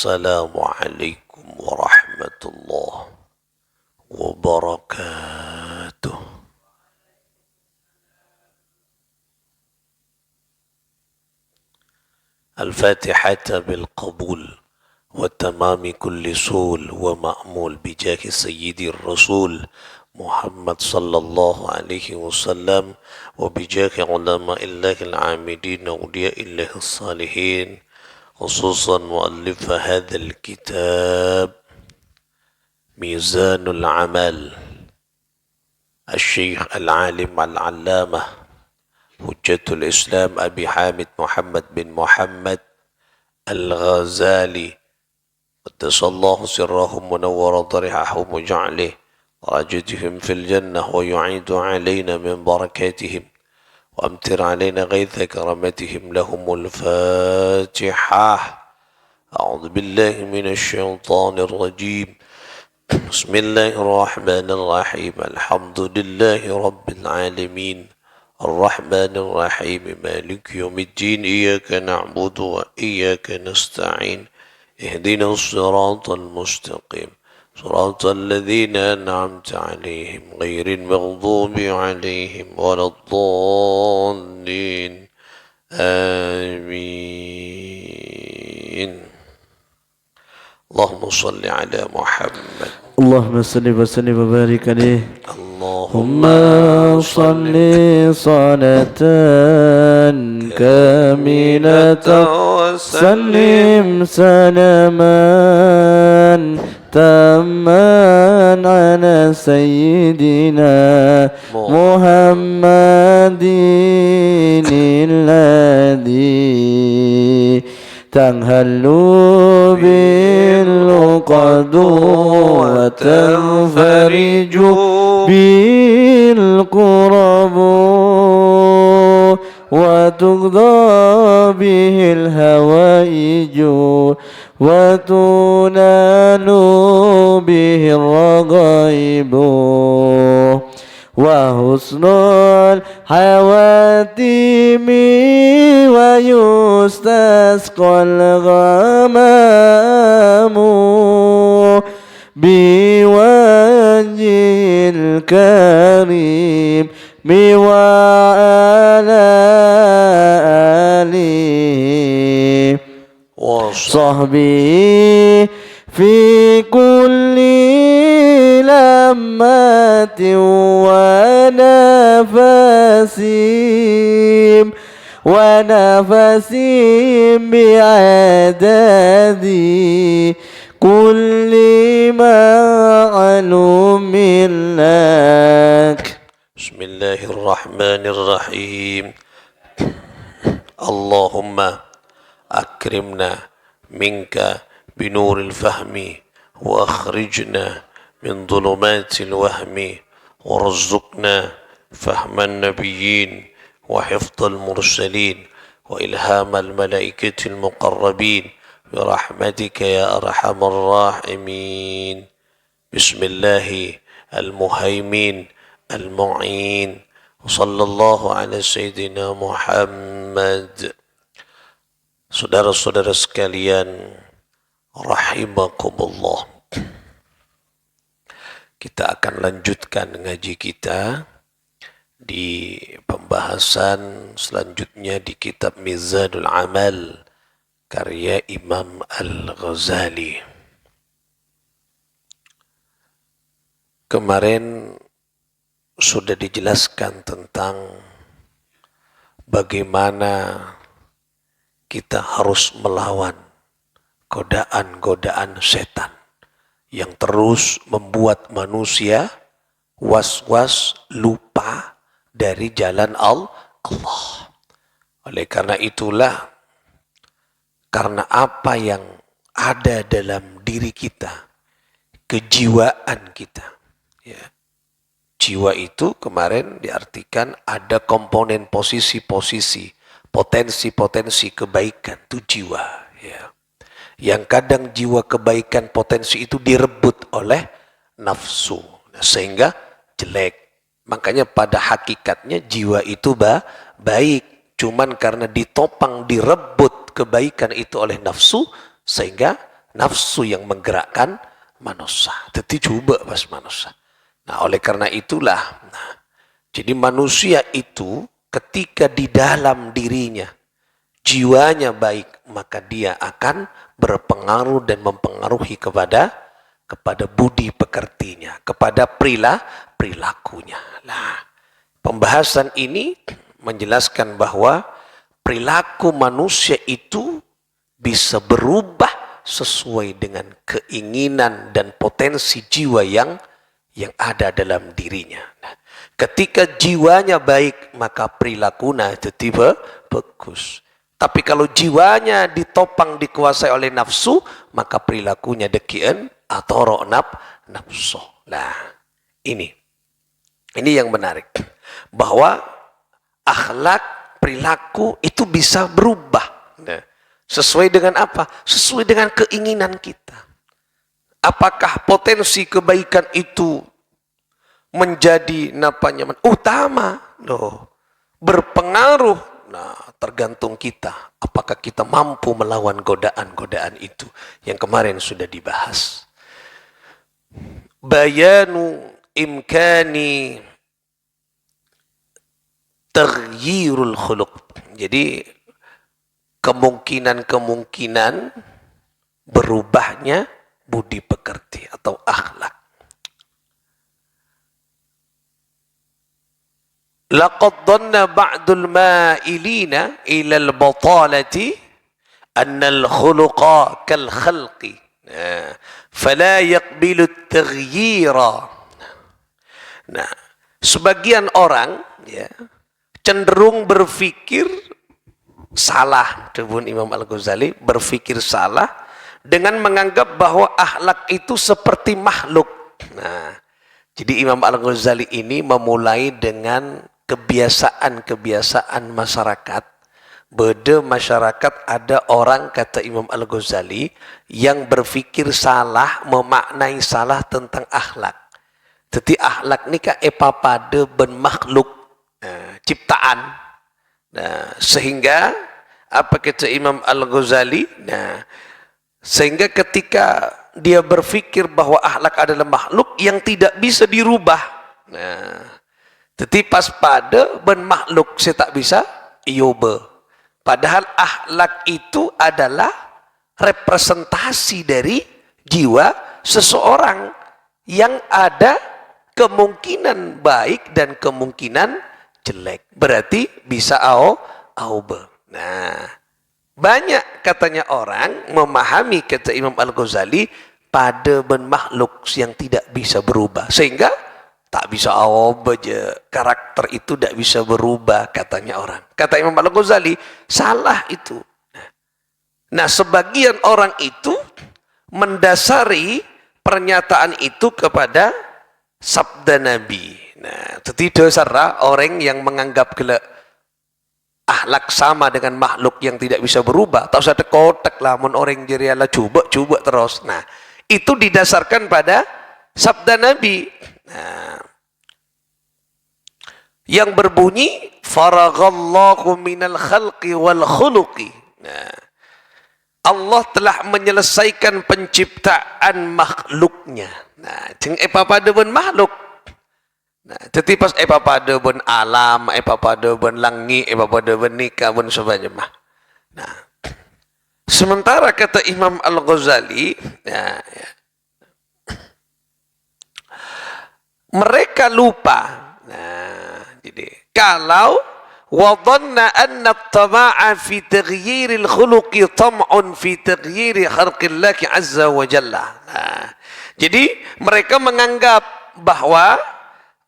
Assalamualaikum warahmatullahi wabarakatuh. Al-Fatihata bilqabul wa tamami kulli sul wa ma'mul bijahi sayyidir rasul Muhammad sallallahu alaihi wasallam wa bijahi ulama'illahil amidin wa awliya'illahis salihin خصوصا مؤلف هذا الكتاب ميزان العمل الشيخ العالم العلامة حجة الإسلام أبي حامد محمد بن محمد الغزالي قدس الله سرهم ونور ضريحهم وجعله درجتهم في الجنة ويعيد علينا من بركاتهم وامطر علينا غيث كرمتهم لهم الفاتحة. أعوذ بالله من الشيطان الرجيم. بسم الله الرحمن الرحيم. الحمد لله رب العالمين الرحمن الرحيم مالك يوم الدين إياك نعبد وإياك نستعين اهدنا الصراط المستقيم صراط الذين أنعمت عليهم غير المغضوب عليهم ولا الضالين آمين. اللهم صل على محمد. اللهم صل وسلم وبارك عليه. اللهم صل صلاة كاملة وسلم سلاما تاما على سيدنا محمد الذي تنهل بالعقد وتنفرج بالكرب وتقضى به الهوائج وتنال به الرغائب وحسن الحواتم ويستسقى الغمام بوجه الكريم وعلى آله وصحبه في كل لمة ونفس بعدد كل معلوم لك. بسم الله الرحمن الرحيم. اللهم أكرمنا منك بنور الفهم وأخرجنا من ظلمات الوهم وارزقنا فهم النبيين وحفظ المرسلين وإلهام الملائكة المقربين برحمتك يا أرحم الراحمين. بسم الله المهيمن المعين وصلى الله على سيدنا Muhammad. Saudara-saudara sekalian, rahimakumullah. Kita akan lanjutkan ngaji kita di pembahasan selanjutnya di kitab Mizanul Amal karya Imam Al-Ghazali. Kemarin sudah dijelaskan tentang bagaimana kita harus melawan godaan-godaan setan yang terus membuat manusia was-was lupa dari jalan Allah. Oleh karena itulah, karena apa yang ada dalam diri kita, kejiwaan kita, ya. Jiwa itu kemarin diartikan ada komponen posisi-posisi, potensi-potensi kebaikan, itu jiwa. Ya. Yang kadang jiwa kebaikan potensi itu direbut oleh nafsu, sehingga jelek. Makanya pada hakikatnya jiwa itu baik, cuman karena ditopang, direbut kebaikan itu oleh nafsu, sehingga nafsu yang menggerakkan manusia. Jadi coba pas manusia. Nah, oleh karena itulah, jadi manusia itu ketika di dalam dirinya jiwanya baik, maka dia akan berpengaruh dan mempengaruhi kepada budi pekertinya, kepada perilakunya. Nah, pembahasan ini menjelaskan bahwa perilaku manusia itu bisa berubah sesuai dengan keinginan dan potensi jiwa yang ada dalam dirinya. Nah, ketika jiwanya baik, maka perilakunya jadi bagus. Tapi kalau jiwanya ditopang, dikuasai oleh nafsu, maka perilakunya dekian atau ro'nab nafsu. Nah, ini yang menarik. Bahwa akhlak, perilaku itu bisa berubah. Nah, sesuai dengan apa? Sesuai dengan keinginan kita. Apakah potensi kebaikan itu menjadi utama? No. Berpengaruh. Nah, tergantung kita. Apakah kita mampu melawan godaan-godaan itu yang kemarin sudah dibahas. Bayanu imkani taghyirul khuluq. Jadi kemungkinan berubahnya budi pekerti atau akhlak. Laqad dhanna ba'dul ma'ilina ila al-batalati anna al-khuluqa kal khalqi fala yaqbilu at-taghyira. Nah, sebagian orang ya cenderung berpikir salah, Debun Imam Al-Ghazali berpikir salah dengan menganggap bahwa akhlak itu seperti makhluk. Nah, jadi Imam Al-Ghazali ini memulai dengan kebiasaan-kebiasaan masyarakat. Beda masyarakat ada orang, kata Imam Al-Ghazali, yang berpikir salah, memaknai salah tentang akhlak. Jadi akhlak ni ka epapada ben makhluk ciptaan. Nah, sehingga apa kata Imam Al-Ghazali? Nah, sehingga ketika dia berpikir bahwa akhlak adalah makhluk yang tidak bisa dirubah. Nah, jadi pas pada ben makhluk saya tak bisa iyobe. Padahal akhlak itu adalah representasi dari jiwa seseorang yang ada kemungkinan baik dan kemungkinan jelek. Berarti bisa aube. Nah, banyak katanya orang memahami kata Imam Al-Ghazali pada ben makhluk yang tidak bisa berubah. Sehingga tak bisa aube je. Karakter itu tidak bisa berubah katanya orang. Kata Imam Al-Ghazali, salah itu. Nah, sebagian orang itu mendasari pernyataan itu kepada sabda Nabi. Nah, jadi dasar orang yang menganggap akhlak sama dengan makhluk yang tidak bisa berubah. Tak usah kotak lah, mun orang jeriala coba terus. Nah, itu didasarkan pada sabda Nabi. Nah, yang berbunyi faraghallahu minal khalqi wal khuluqi. Nah, Allah telah menyelesaikan penciptaan makhluknya. Nah, jeng pada ben makhluk. Nah, jadi pas pada ben alam, pada ben langi, pada ben nikah, ben sebagainya. Nah, sementara kata Imam Al-Ghazali, ya, mereka lupa. Nah, jadi kalau wadhanna anna at-tama'a fi taghyiril khuluqi tam'un fi taghyiri khalqillahi azza wa jalla. Nah, jadi mereka menganggap bahwa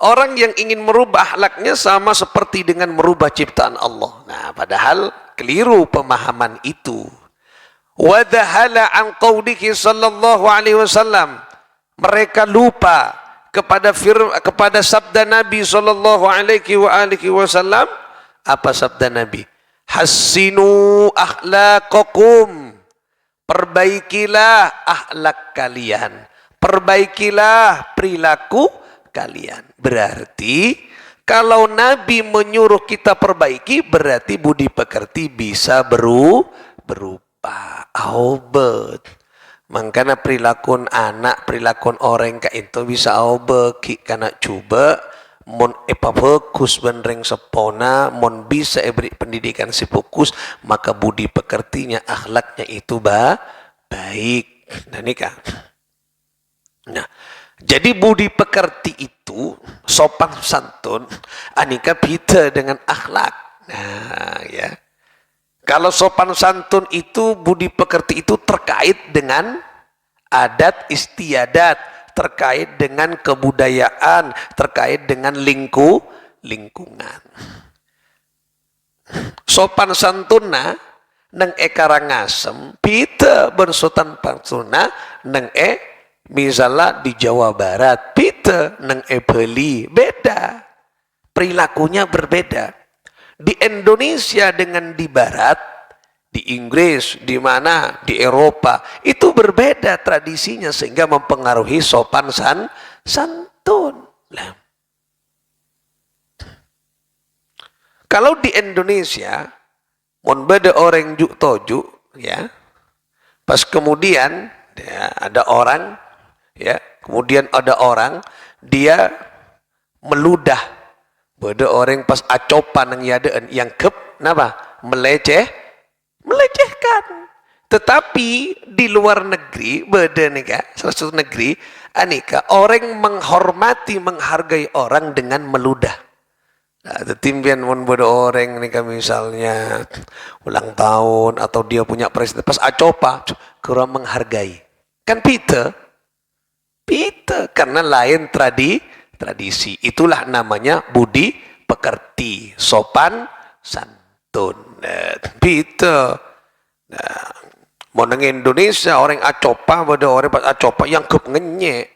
orang yang ingin merubah akhlaknya sama seperti dengan merubah ciptaan Allah. Nah, padahal keliru pemahaman itu. Wa dhahala an qawlihi sallallahu alaihi wasallam. Mereka lupa kepada sabda Nabi sallallahu alaihi wasallam. Apa sabda Nabi? Hassinu akhlaqakum. Perbaikilah akhlak kalian. Perbaikilah perilaku kalian. Berarti kalau Nabi menyuruh kita perbaiki, berarti budi pekerti bisa berubah. Aubet. Mangkana perilaku anak, perilaku orang ka itu bisa beki kana coba mon fokus benreng sepona, mon bisa beri pendidikan si fokus, maka budi pekertinya, akhlaknya itu baik. Nah nikah. Nah, jadi budi pekerti itu sopan santun, anika beda dengan akhlak. Nah, ya. Kalau sopan santun itu, budi pekerti itu terkait dengan adat istiadat, terkait dengan kebudayaan, terkait dengan lingkungan. Sopan santuna neng karangasem, pita bersopan santuna neng misalnya di Jawa Barat, pita neng Bali, beda. Perilakunya berbeda. Di Indonesia dengan di Barat, di Inggris, di mana, di Eropa, itu berbeda tradisinya sehingga mempengaruhi sopan santun. Nah, kalau di Indonesia, mon beda orang juk toju, ya, pas kemudian ya, ada orang, ya, kemudian ada orang dia meludah. Beda orang pas acopan yang yadaan yang napa? Melecehkan. Tetapi di luar negeri, beda nika, salah satu negeri, anika orang menghormati, menghargai orang dengan meludah. Nah, timbian mon beda orang nika misalnya ulang tahun atau dia punya presiden pas acopa kurang menghargai. Kan pita karena lain tradisi. Itulah namanya budi pekerti, sopan santun. Pita. Nah, mau neng Indonesia orang acopa, pada orang pas acopa yang kep ngenyek,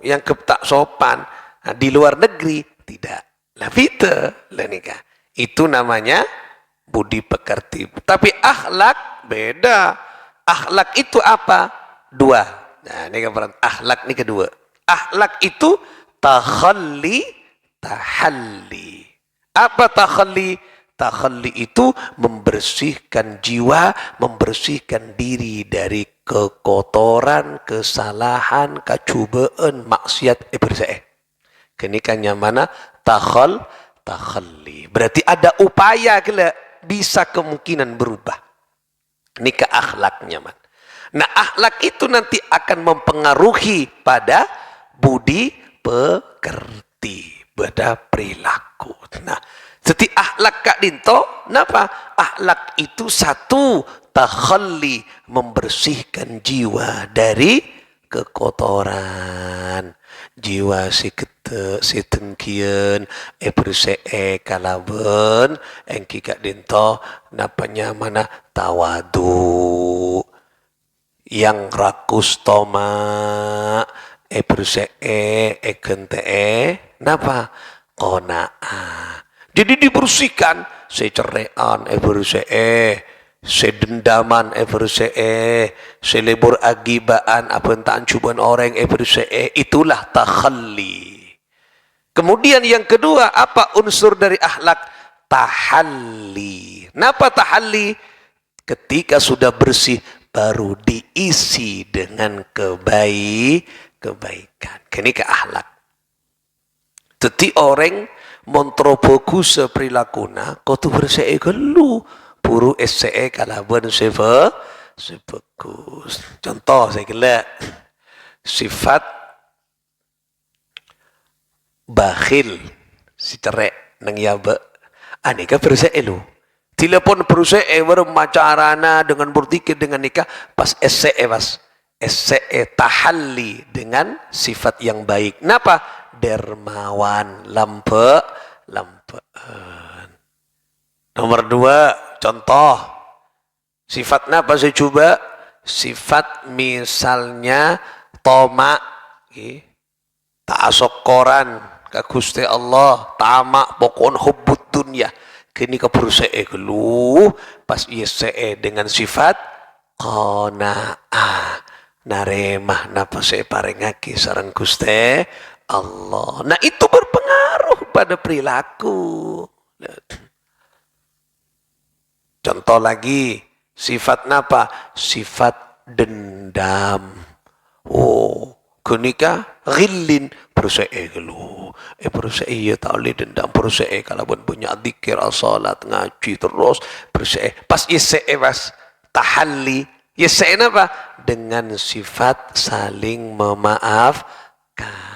yang kep tak sopan. Nah, di luar negeri tidak. Lah pita, lah nikah. Itu namanya budi pekerti. Tapi akhlak beda. Akhlak itu apa? Dua. Nah, ini kan akhlak ini kedua. Akhlak itu tahalli, tahalli. Apa tahalli? Tahalli itu membersihkan jiwa, membersihkan diri dari kekotoran, kesalahan, kecubaan, maksiat, Kenikannya mana? Tahalli. Berarti ada upaya kala bisa kemungkinan berubah. Nikah akhlaknya man. Nah, akhlak itu nanti akan mempengaruhi pada budi pekerti, pada perilaku. Nah, seti akhlak Kak Dinto, kenapa? Akhlak itu satu, takhalli, membersihkan jiwa dari kekotoran. Jiwa si kete, si tengkian, bersee kalaben, engki Kak Dinto, napanya mana? Tawadu. Yang rakus toma bersee kente napa konaa. Jadi dibersihkan secerean bersee, sedendaman bersee, selebur agibaan apa entaan cubaan orang bersee. Itulah takhalli. Kemudian yang kedua, apa unsur dari akhlak? Tahalli. Napa tahalli? Ketika sudah bersih baru diisi dengan kebaikan. Kini ke akhlak. Teti orang montrobogus perilaku kau tu bersee gelu puru SCE kalaban sebagus. Contoh saya kira sifat bakhil si cerek nang yaba aneka bersee lu. Telepon berusaha bermacarana dengan bertikir dengan nikah pas SCE tahalli dengan sifat yang baik. Kenapa? Dermawan, lampean. Nomor dua, contoh. Sifat apa saya coba? Sifat misalnya tomak, tak asok koran, ke Gusti Allah, tamak, pokon hubbud dunya. Kini ke berusaha gelu pas ISCE dengan sifat qanaah naremah napa saya parengake sareng Gusti Allah. Nah itu berpengaruh pada perilaku. Contoh lagi sifat napa? Sifat dendam. Oh, kenika ghillin persee gelu. Persee ya tak boleh dendam persee kalau pun punya zikir salat ngaji terus persee. Pas isee pas tahalli. Isee apa? Dengan sifat saling memaafkan.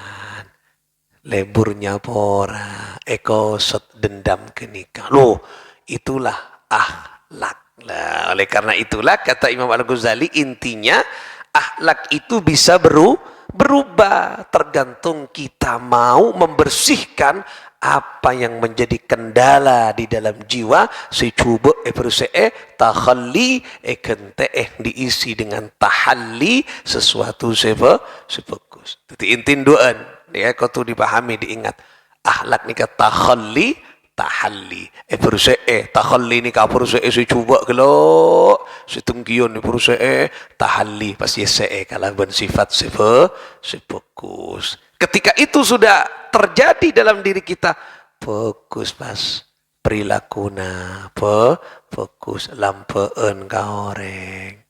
Leburnya pora, eko set dendam kenika. Loh, itulah akhlak. Nah, oleh karena itulah kata Imam Al-Ghazali intinya akhlak itu bisa berubah tergantung kita mau membersihkan apa yang menjadi kendala di dalam jiwa si coba takhalli kente diisi dengan tahalli sesuatu sebagus. Jadi intin doan ya kau tu dipahami diingat akhlak ni kata takhalli tahalli takhalli ni ka persee si cuba kelo si tungkion ni persee tahalli pas yese kalau ben sifat sebagus. Ketika itu sudah terjadi dalam diri kita fokus pas perilakuna fokus lampeun ka oreng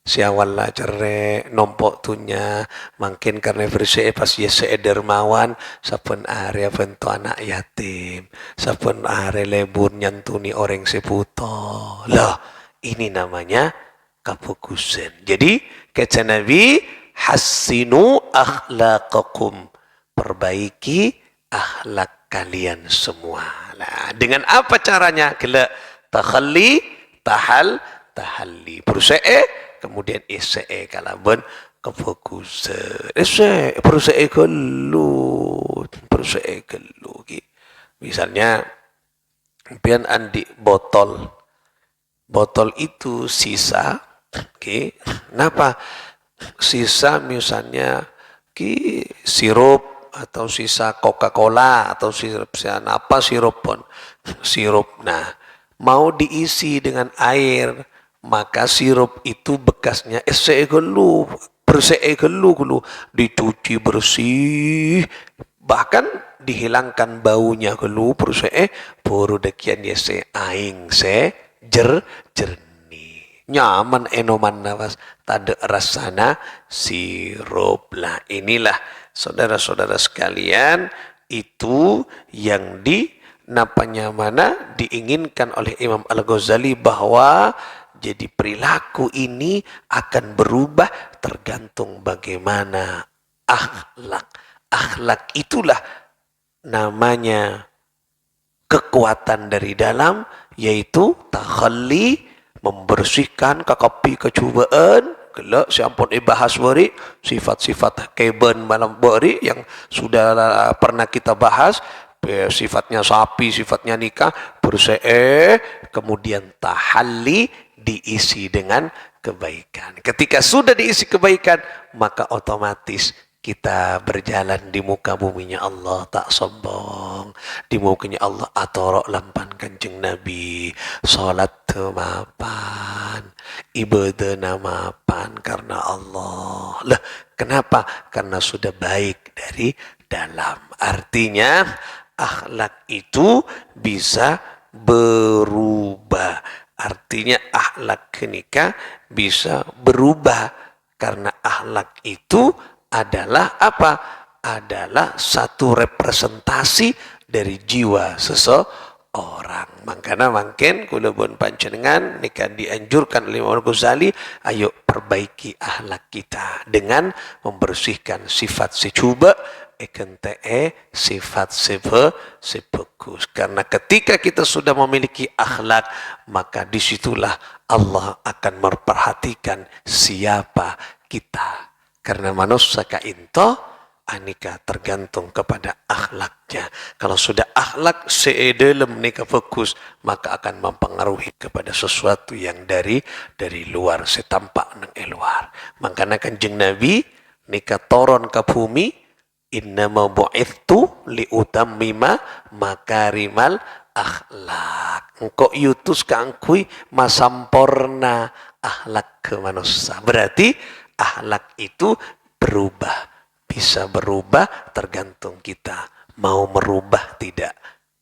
siawal lah cerai nombok tunya makin karena bersih pas yese dermawan sapun area bentuk anak yatim sapun area lebur nyantuni orang seputo lah ini namanya kefokusan. Jadi kata Nabi hassinu akhlaqakum perbaiki akhlak kalian semua. Nah, dengan apa caranya? Kela takhalli tahalli persee kemudian isee kalaban kefokusan persee kelut misalnya pian andi botol itu sisa kenapa sisa misalnya sirup atau sisa Coca-Cola atau sirup apa sirup nah mau diisi dengan air maka sirup itu bekasnya bersih dicuci bersih bahkan dihilangkan baunya gelu bersih baru dekian yese aing jernih nyaman enoman nafas tak ada rasana sirup lah. Inilah saudara-saudara sekalian itu yang diinginkan oleh Imam Al-Ghazali bahwa jadi perilaku ini akan berubah tergantung bagaimana akhlak. Akhlak itulah namanya kekuatan dari dalam, yaitu takhalli, membersihkan kakapi kecubaan. Kalau siampun bahas beri sifat-sifat keben malam beri yang sudah pernah kita bahas, sifatnya sapi, sifatnya nikah, bersih, kemudian tahalli, diisi dengan kebaikan. Ketika sudah diisi kebaikan, maka otomatis kita berjalan di muka buminya Allah tak sombong. Di mukanya Allah atorok lampan kanjeng Nabi. Salat mapan, ibadah mapan karena Allah. Lah, kenapa? Karena sudah baik dari dalam. Artinya akhlak itu bisa berubah. Artinya akhlak kenika bisa berubah karena akhlak itu adalah apa? Adalah satu representasi dari jiwa seseorang. Makanya makin kula pun panjenengan nika dianjurkan oleh Imam Ghazali, ayo perbaiki akhlak kita dengan membersihkan sifat secuba sifat sebagus. Karena ketika kita sudah memiliki akhlak, maka disitulah Allah akan memperhatikan siapa kita. Karena manusia kainto anika tergantung kepada akhlaknya. Kalau sudah akhlak seedelem nika fokus, maka akan mempengaruhi kepada sesuatu yang dari luar, setampak nang luar. Makanya kanjeng Nabi nika toron ke bumi, innama bu'ithtu liutammima makarimal akhlak. Engkau yutus kangkui masamporna akhlak ke manusia. Berarti akhlak itu berubah. Bisa berubah tergantung kita. Mau merubah tidak.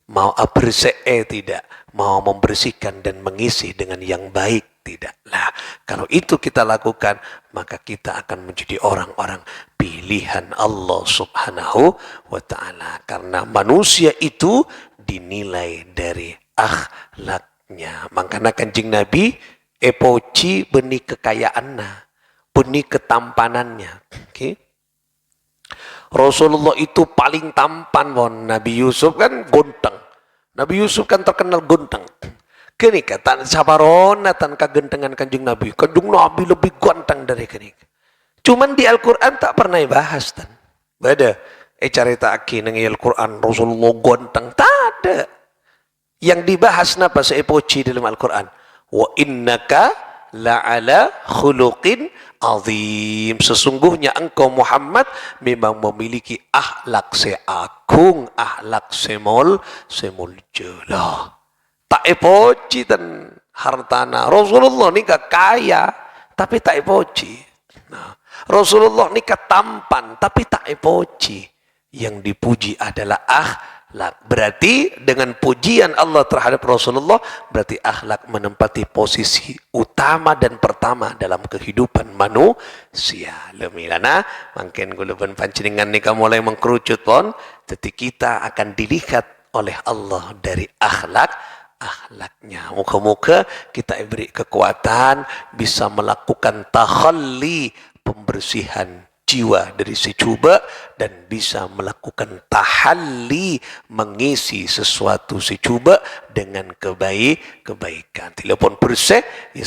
Mau bersih tidak. Mau membersihkan dan mengisi dengan yang baik tidaklah. Kalau itu kita lakukan, maka kita akan menjadi orang-orang pilihan Allah Subhanahu wa ta'ala. Karena manusia itu dinilai dari akhlaknya. Makanya Kanjeng Nabi epoci benih kekayaannya, benih ketampanannya. Okay? Rasulullah itu paling tampan, Nabi Yusuf kan gonteng. Nabi Yusuf kan terkenal gonteng. Kini kata sabarona tan kagentengan Kanjeng Nabi. Kanjeng Nabi lebih gonteng dari kini. Cuman di Al-Quran tak pernah dibahas tan. Bada. Carita aki nang Al-Quran Rasulullah gonteng. Tak ada. Yang dibahas napa seepoci dalam Al-Quran. Wa innaka la'ala khuluqin azim. Sesungguhnya engkau Muhammad memang memiliki akhlak seagung, akhlak semuljolah. Tak epoci dan hartana. Rasulullah ni kaya, tapi tak epoci. Nah, Rasulullah ni tampan, tapi tak epoci. Yang dipuji adalah akhlak. Berarti dengan pujian Allah terhadap Rasulullah, berarti akhlak menempati posisi utama dan pertama dalam kehidupan manusia. Lemilana, makin guluban pancingan nikah mulai mengkerucut pun, jadi kita akan dilihat oleh Allah dari akhlaknya. Muka-muka kita beri kekuatan bisa melakukan takhalli, pembersihan jiwa dari secuba, dan bisa melakukan tahalli, mengisi sesuatu secuba dengan kebaikan. Telepon bersih ya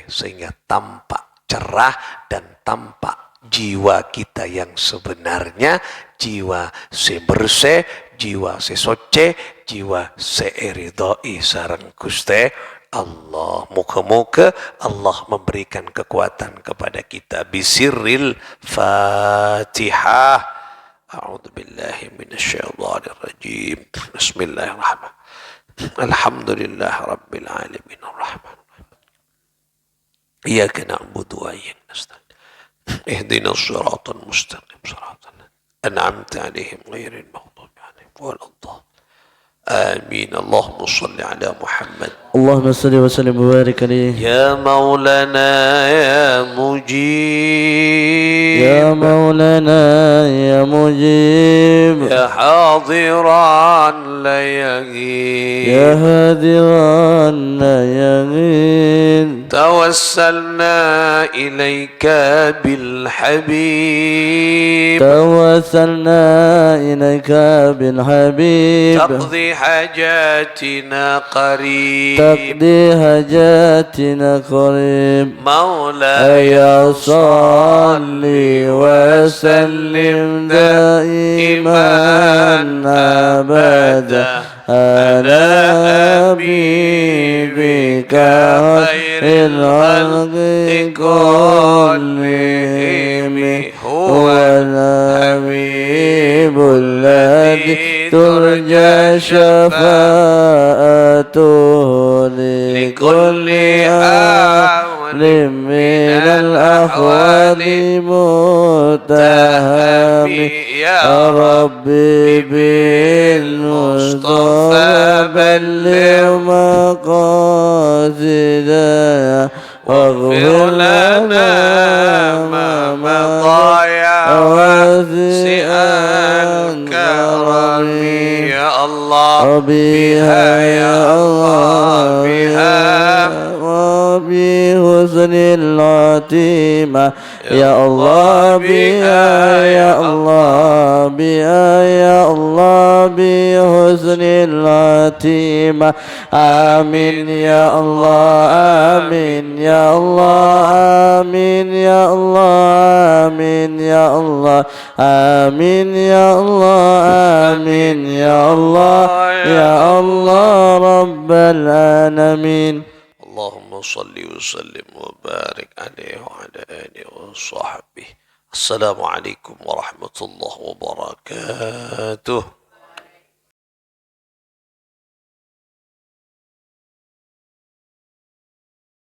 sehingga tampak cerah dan tampak jiwa kita yang sebenarnya, jiwa sebersih, jiwa sesoce, jiwa seeridoi sareng Gusti Allah. Moga-moga Allah memberikan kekuatan kepada kita. Bisirril Fatihah. A'udzu billahi minasyaitonir rajim. Bismillahirrahmanirrahim. Alhamdulillahirabbil alamin arrahman. Iyyaka na'budu wa iyyaka nasta'in. Ihdinas siratal mustaqim siratal an'amta 'alaihim ghairil maghdubi 'alaihim waladdallin. آمين. اللهم صل على محمد. اللهم صل وسلم وبارك عليه. يا مولانا يا مجيب، يا مولانا يا مجيب، يا حاضرا لا يغيب، يا هادرا لا يغيب، توسلنا إليك بالحبيب، توسلنا إليك بالحبيب، تقضي حاجاتنا قريب، تقضي حاجاتنا قريب. مولاي صل وسلم دائما أبدا على حبيبك خير الخلق كلهم، هو الحبيب الذي ترجى شفاعته لكل حول من الأحوال متهم. يا ربي بالمصطفى بلغ مقاصدنا واغفر لنا ما مضى يا واسع كرمي. يا الله بها يا الله بها وبحسن العتيمة يا الله بها يا الله بها يا الله بحسن العتيمة. آمين يا الله آمين يا الله آمين يا الله آمين يا الله آمين يا الله آمين يا الله يا الله رب العالمين. اللهم صل وسلم وبارك عليه وعلى آله وصحبه. السلام عليكم ورحمة الله وبركاته.